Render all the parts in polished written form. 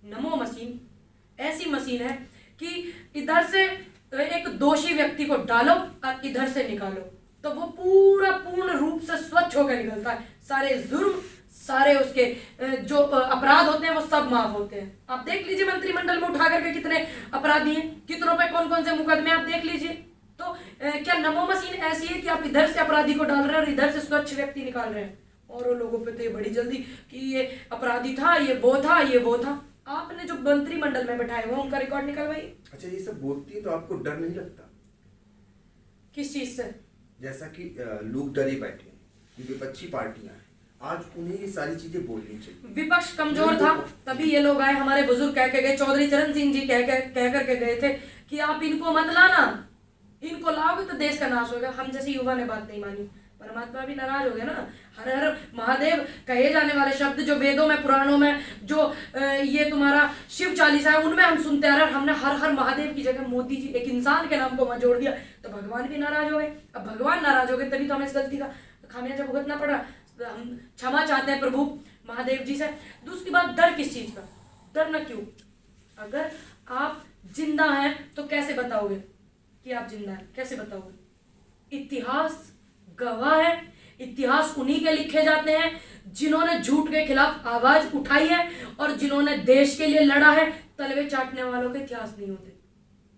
नमो machine ऐसी machine है कि इधर से एक दोषी व्यक्ति को डालो और इधर से निकालो तो वो पूरा पूर्ण रूप से स्वच्छ होकर निकलता है। सारे जुर्म, सारे उसके जो अपराध होते हैं वो सब माफ होते हैं। आप देख लीजिए मंत्रिमंडल में उठा करके कितने अपराधी हैं, कितनों पे कौन कौन से मुकदमे आप देख लीजिए। तो क्या नमो मशीन ऐसी है कि आप इधर से अपराधी को डाल रहे हैं और इधर से स्वच्छ व्यक्ति निकाल रहे हैं, और वो लोगों पे तो ये बड़ी जल्दी कि ये अपराधी था, ये वो था, ये वो था। आपने जो मंत्रिमंडल में बैठाए हुए उनका रिकॉर्ड निकलवाइए। अच्छा, ये सब बोलती है तो आपको डर नहीं लगता? किस चीज से? जैसा कि लोग डरे बैठे हैं, ये विपक्षी पार्टियां हैं, आज उन्हें ये सारी चीजें बोलनी चाहिए। विपक्ष कमजोर था तभी ये लोग आए। हमारे बुजुर्ग कह के गए, चौधरी चरण सिंह जी कह करके गए थे कि आप इनको मत लाना, इनको लाओगे तो देश का नाश होगा। हम जैसे युवा ने बात नहीं मानी, परमात्मा भी नाराज हो गए ना। हर हर महादेव कहे जाने वाले शब्द जो वेदों में, पुराणों में, जो ये तुम्हारा शिव चालीसा है उनमें हम सुनते आ रहे हैं, हमने हर हर महादेव की जगह मोदी जी एक इंसान के नाम को वहां जोड़ दिया तो भगवान भी नाराज हो गए। अब भगवान नाराज हो गए तभी तो हमें इस गलती का खामियाजा भुगतना पड़ रहा। हम क्षमा चाहते हैं प्रभु महादेव जी से। दूसरी बात, डर किस चीज का? डरना क्यों? अगर आप जिंदा हैं तो कैसे बताओगे कि आप जिंदा हैं? कैसे बताओगे? इतिहास गवाह है, इतिहास उन्हीं के लिखे जाते हैं जिन्होंने झूठ के खिलाफ आवाज उठाई है और जिन्होंने देश के लिए लड़ा है। तलवे चाटने वालों के इतिहास नहीं होते।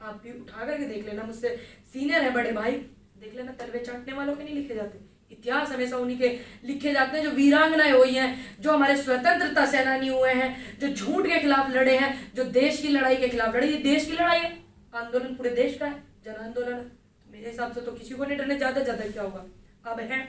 आप भी उठा करके देख लेना, मुझसे सीनियर है बड़े भाई, देख लेना, तलवे चाटने वालों के नहीं लिखे जाते। इतिहास हमेशा उन्हीं के लिखे जाते हैं जो वीरांगनाएं हुई हैं, जो हमारे स्वतंत्रता सेनानी हुए हैं, जो झूठ के खिलाफ लड़े हैं, जो देश की लड़ाई के खिलाफ लड़े। ये देश की लड़ाई है, आंदोलन पूरे देश का है, जन आंदोलन है। मेरे हिसाब से तो किसी को नहीं डरने, ज्यादा क्या होगा। अब है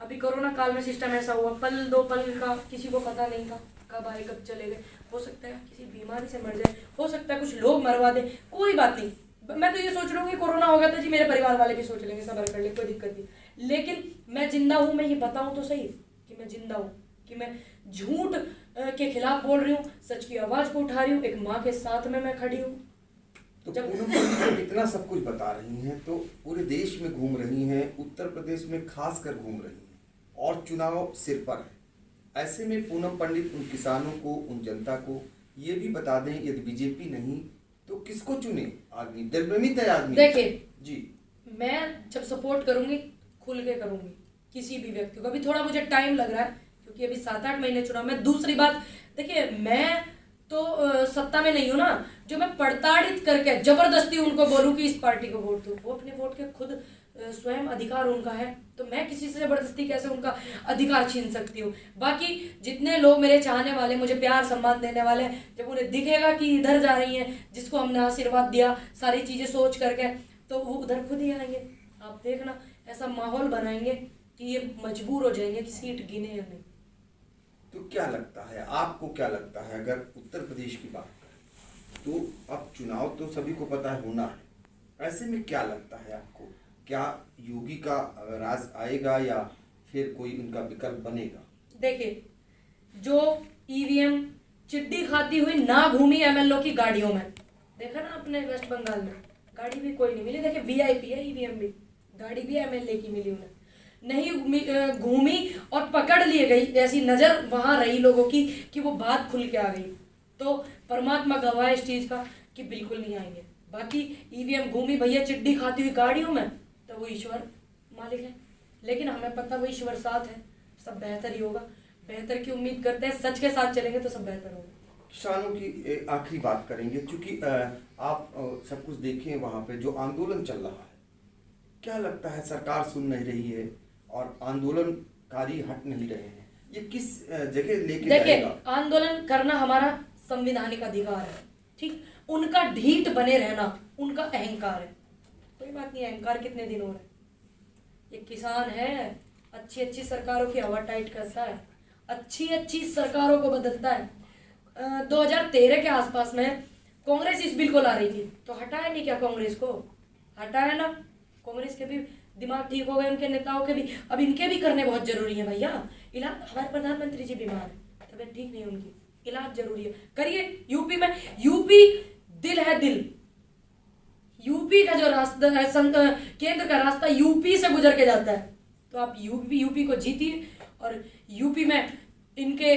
अभी कोरोना काल में सिस्टम ऐसा हुआ, पल दो पल का किसी को पता नहीं था, कब आए कब चले गए। हो सकता है किसी बीमारी से मर जाए, हो सकता है कुछ लोग मरवा दे, कोई बात नहीं। मैं तो ये सोच रहा हूँ कि कोरोना होगा तो जी मेरे परिवार वाले भी सोच लेंगे, सब्र कर ले, कोई दिक्कत नहीं। लेकिन मैं जिंदा हूँ, मैं ये बताऊँ तो सही कि मैं जिंदा हूँ, कि मैं झूठ के खिलाफ बोल रही हूँ, सच की आवाज को उठा रही हूँ, एक माँ के साथ में मैं खड़ी हूँ। तो जब इतना सब कुछ बता रही हैं तो पूरे देश में घूम रही हैं, उत्तर प्रदेश में खास कर घूम रही हैं और चुनाव सिर पर है। ऐसे में पूनम पंडित उन किसानों को, उन जनता को ये भी बता दें यदि बीजेपी नहीं तो किसको चुने? आदमी दिलभ्रमित है आदमी। देखिए जी, मैं जब सपोर्ट करूंगी खुल के करूंगी किसी भी व्यक्ति को। अभी थोड़ा मुझे टाइम लग रहा है क्योंकि अभी 7-8 महीने चुनाव में। दूसरी बात देखिए, मैं तो सत्ता में नहीं हूं ना, जो मैं प्रताड़ित करके जबरदस्ती उनको बोलूं कि इस पार्टी को वोट दो। वो अपने वोट के खुद स्वयं अधिकार उनका है, तो मैं किसी से जबरदस्ती कैसे उनका अधिकार छीन सकती हूँ। बाकी जितने लोग मेरे चाहने वाले, मुझे प्यार सम्मान देने वाले, जब उन्हें दिखेगा कि इधर जा रही हैं जिसको हमने आशीर्वाद दिया सारी चीजें सोच करके, तो वो उधर खुद ही आएंगे। आप देखना, ऐसा माहौल बनाएंगे कि ये मजबूर हो जाएंगे कि सीट गिने या नहीं। तो क्या लगता है आपको, क्या लगता है अगर उत्तर प्रदेश की बात करें तो अब चुनाव तो सभी को पता है होना है, ऐसे में क्या लगता है आपको, क्या योगी का राज आएगा या फिर कोई उनका विकल्प बनेगा? देखिए, जो ईवीएम चिट्ठी खाती हुई ना घूमी एमएलओ की गाड़ियों में, देखा ना अपने वेस्ट बंगाल में, गाड़ी भी कोई नहीं मिली। देखिए वीआईपी है ईवीएम भी, गाड़ी भी एमएलए की मिली उन्हें, नहीं घूमी और पकड़ लिए गई। ऐसी नजर वहां रही लोगों की कि वो बात खुल के आ गई। तो परमात्मा गवाह इस चीज का कि बिल्कुल नहीं आएंगे। बाकी ईवीएम घूमी भैया चिट्ठी खाती हुई गाड़ियों में, तो वो ईश्वर मालिक है, लेकिन हमें पता वो ईश्वर साथ है, सब बेहतर ही होगा। बेहतर की उम्मीद करते हैं, सच के साथ चलेंगे तो सब बेहतर होगा। किसानों की आखिरी बात करेंगे, क्योंकि आप सब कुछ देखें वहाँ पे जो आंदोलन चल रहा है, क्या लगता है सरकार सुन नहीं रही है और आंदोलनकारी हट नहीं रहे हैं, ये किस जगह लेके जाएगा? देखिए, आंदोलन करना हमारा संवैधानिक अधिकार है, ठीक। उनका ढीठ बने रहना उनका अहंकार है, कोई बात नहीं। अहंकार कितने दिन हो रहे, ये किसान है, अच्छी अच्छी सरकारों की हवा टाइट करता है, अच्छी अच्छी सरकारों को बदलता है। 2013 के आसपास में कांग्रेस इस बिल को ला रही थी, तो हटाया नहीं क्या कांग्रेस को? हटाया ना। कांग्रेस के भी दिमाग ठीक हो गए, उनके नेताओं के भी। अब इनके भी करने बहुत जरूरी है भैया। इलाज, हमारे प्रधानमंत्री जी बीमार है, तबीयत ठीक नहीं है उनकी, इलाज जरूरी है, करिए। यूपी में, यूपी दिल है, दिल। यूपी का जो रास्ता है, केंद्र का रास्ता यूपी से गुजर के जाता है, तो आप यूपी को जीतिए और यूपी में इनके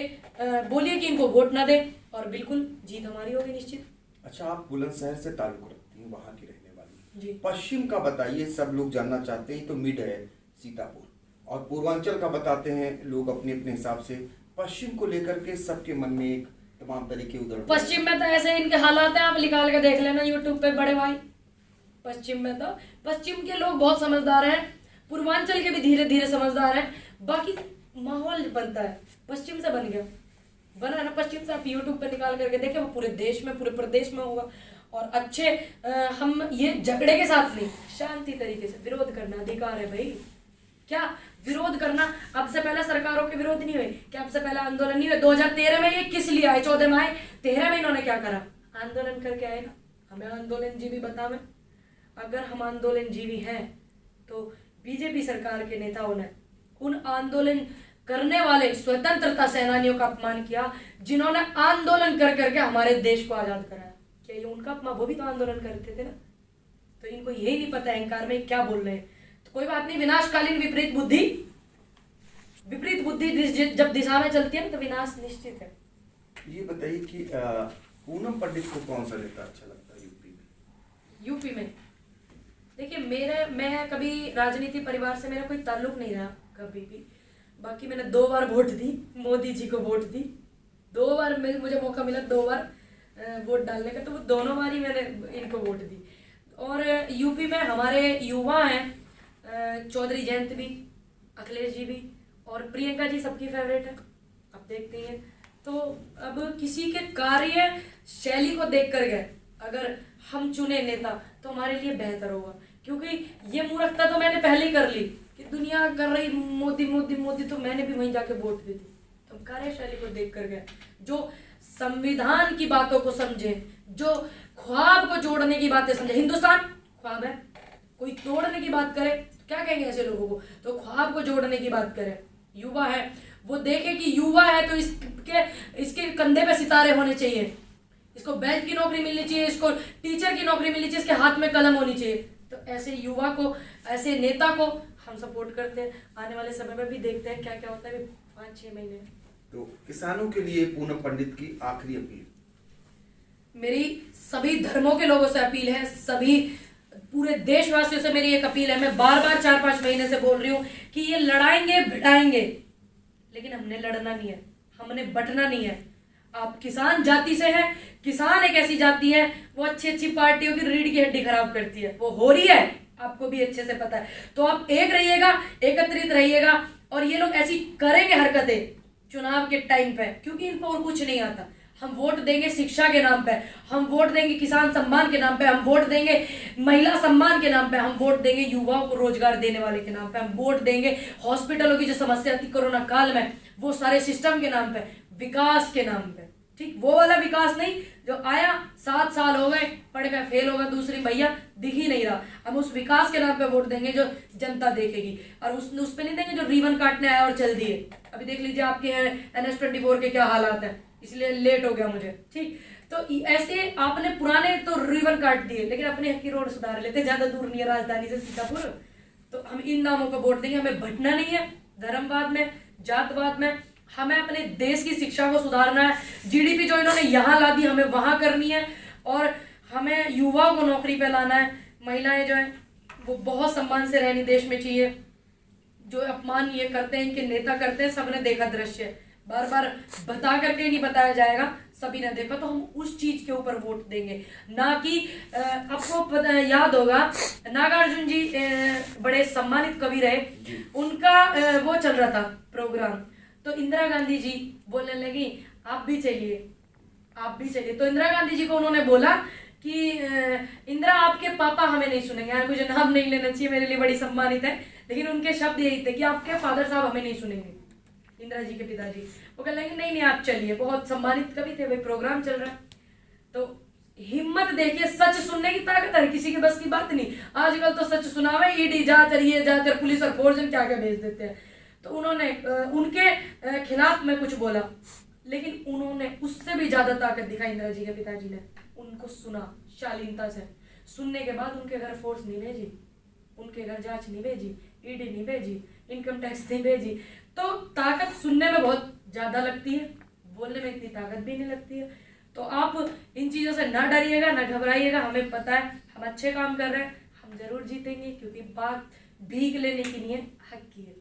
बोलिए कि इनको वोट ना दे और बिल्कुल जीत हमारी होगी निश्चित। अच्छा, आप बुलंदशहर से ताल्लुक रखती हैं, वहाँ की रहने वाली। जी। पश्चिम का बताइए, सब लोग जानना चाहते हैं। तो मिड है सीतापुर, और पूर्वांचल का बताते हैं लोग अपने अपने हिसाब से। पश्चिम को लेकर के सबके मन में एक तमाम तरीके उधर। पश्चिम में तो ऐसे इनके हालात हैं, आप निकाल के देख लेना यूट्यूब पे बड़े भाई। पश्चिम में तो पश्चिम के लोग बहुत समझदार हैं, पूर्वांचल के भी धीरे धीरे समझदार हैं। बाकी माहौल बनता है, पश्चिम से बन गया, बना है ना पश्चिम से। आप यूट्यूब पे निकाल करके देखें, वो पूरे देश में, पूरे प्रदेश में होगा। और अच्छे हम ये झगड़े के साथ नहीं, शांति तरीके से विरोध करना अधिकार है भाई। क्या विरोध करना, अब से पहले सरकारों के विरोध नहीं हुए क्या? अब से पहले आंदोलन नहीं हुए? 2013 में ये किस लिए आए? 14 में आए, 13 में इन्होंने क्या करा? आंदोलन करके आए ना। हमें आंदोलन जीवी बतावे। अगर हम आंदोलन जीवी हैं तो बीजेपी सरकार के नेताओं ने उन आंदोलन करने वाले स्वतंत्रता सेनानियों का अपमान किया, जिन्होंने आंदोलन कर करके हमारे देश को आजाद कराया। क्या ये उनका अपमान? वो भी तो आंदोलन करते थे ना। तो इनको यही नहीं पता अहंकार में क्या बोल रहे हैं। तो कोई बात नहीं, विनाशकालीन विपरीत बुद्धि जब दिशा में चलती है ना, तो विनाश निश्चित है। ये बताइए कि पूनम पंडित को कौन सा नेता अच्छा लगता है यूपी में? यूपी में देखिए, मैं कभी राजनीति परिवार से मेरा कोई ताल्लुक नहीं रहा कभी भी। बाकी मैंने 2 बार वोट दी, मोदी जी को वोट दी 2 बार। मुझे मौका मिला 2 बार वोट डालने का, तो वो दोनों बार ही मैंने इनको वोट दी। और यूपी में हमारे युवा हैं, चौधरी जयंत भी, अखिलेश जी भी, और प्रियंका जी सबकी फेवरेट है। अब देखते हैं, तो अब किसी के कार्य शैली को देख कर गए अगर हम चुने नेता, तो हमारे लिए बेहतर होगा। क्योंकि ये मूर्खता तो मैंने पहले ही कर ली कि दुनिया कर रही मोदी मोदी मोदी, तो मैंने भी वहीं जाके वोट दी थी। तो हम कार्यशैली को देख कर गए, जो संविधान की बातों को समझे, जो ख्वाब को जोड़ने की बातें समझे। हिंदुस्तान ख्वाब है, कोई तोड़ने की बात करे तो क्या कहेंगे ऐसे लोगों को? तो ख्वाब को जोड़ने की बात करे। युवा है, वो देखे कि युवा है तो इसके कंधे पे सितारे होने चाहिए, इसको बैंक की नौकरी मिलनी चाहिए, इसको टीचर की नौकरी मिलनी चाहिए, इसके हाथ में कलम होनी चाहिए। तो ऐसे युवा को, ऐसे नेता को हम सपोर्ट करते हैं। आने वाले समय में भी देखते हैं क्या क्या होता है 5-6 महीने। तो किसानों के लिए पूनम पंडित की आखिरी अपील। मेरी सभी धर्मों के लोगों से अपील है, सभी पूरे देशवासियों से मेरी एक अपील है। मैं बार बार 4-5 महीने से बोल रही हूँ कि ये लड़ाएंगे भिड़ाएंगे, लेकिन हमने लड़ना नहीं है, हमने बंटना नहीं है। आप किसान जाति से हैं, किसान एक ऐसी जाति है वो अच्छी अच्छी पार्टियों की रीढ़ की हड्डी खराब करती है, वो हो रही है, आपको भी अच्छे से पता है। तो आप एक रहिएगा, एकत्रित रहिएगा। और ये लोग ऐसी करेंगे हरकतें चुनाव के टाइम पे, क्योंकि इनको और कुछ नहीं आता। हम वोट देंगे शिक्षा के नाम पे, हम वोट देंगे किसान सम्मान के नाम पे, हम वोट देंगे महिला सम्मान के नाम पे, हम वोट देंगे युवाओं को रोजगार देने वाले के नाम पे, हम वोट देंगे हॉस्पिटलों की जो समस्या थी कोरोना काल में, वो सारे सिस्टम के नाम पे, विकास के नाम पे। ठीक, वो वाला विकास नहीं जो आया 7 साल हो गए, पढ़ के फेल हो गया, दूसरी भैया दिख ही नहीं रहा। हम उस विकास के नाम पे वोट देंगे जो जनता देखेगी, और उस पे नहीं देंगे जो रिबन काटने आया और चल दिए। अभी देख लीजिए आपके NH-24 के क्या हालात है, इसलिए लेट हो गया मुझे। ठीक, तो ऐसे आपने पुराने तो रिबन काट दिए, लेकिन अपने हक की रोड सुधार लेते, ज्यादा दूर नहीं है राजधानी से सीतापुर। तो हम इन नामों को वोट देंगे। हमें भटना नहीं है धर्मवाद में, जातवाद में। हमें अपने देश की शिक्षा को सुधारना है। GDP जो इन्होंने यहाँ ला दी, हमें वहां करनी है। और हमें युवाओं को नौकरी पे लाना है। महिलाएं जो है वो बहुत सम्मान से रहनी देश में चाहिए। जो अपमान ये करते हैं, इनके नेता करते हैं, सबने देखा दृश्य, बार बार बता करके नहीं बताया जाएगा, सभी ने देखा। तो हम उस चीज के ऊपर वोट देंगे, ना कि आपको याद होगा नागार्जुन जी बड़े सम्मानित कवि रहे, उनका वो चल रहा था प्रोग्राम, तो इंदिरा गांधी जी बोलने लगी आप भी चलिए, आप भी चलिए। तो इंदिरा गांधी जी को उन्होंने बोला कि इंदिरा आपके पापा हमें नहीं सुनेंगे। यार मुझे नाम नहीं लेना चाहिए, मेरे लिए बड़ी सम्मानित है, लेकिन उनके शब्द यही थे कि आपके फादर साहब हमें नहीं सुनेंगे, इंदिरा जी के पिताजी। वो कह लेंगे नहीं नहीं आप चलिए, बहुत सम्मानित कवि थे, भाई प्रोग्राम चल रहा है। तो हिम्मत देखिए, सच सुनने की ताकत है, किसी की बस की बात नहीं। आजकल तो सच सुनावे ईडी जांच, ये जांच, पुलिस और फौजन क्या क्या भेज देते हैं। तो उन्होंने उनके खिलाफ में कुछ बोला, लेकिन उन्होंने उससे भी ज्यादा ताकत दिखाई इंदिरा जी के पिताजी ने। उनको सुना शालीनता से, सुनने के बाद उनके घर फोर्स नहीं भेजी, उनके घर जांच नहीं भेजी, ईडी नहीं भेजी, इनकम टैक्स नहीं भेजी। तो ताकत सुनने में बहुत ज़्यादा लगती है, बोलने में इतनी ताकत भी नहीं लगती है। तो आप इन चीज़ों से ना डरिएगा, ना घबराइएगा। हमें पता है हम अच्छे काम कर रहे हैं, हम ज़रूर जीतेंगे, क्योंकि बात भीख लेने की नहीं है, हक की है।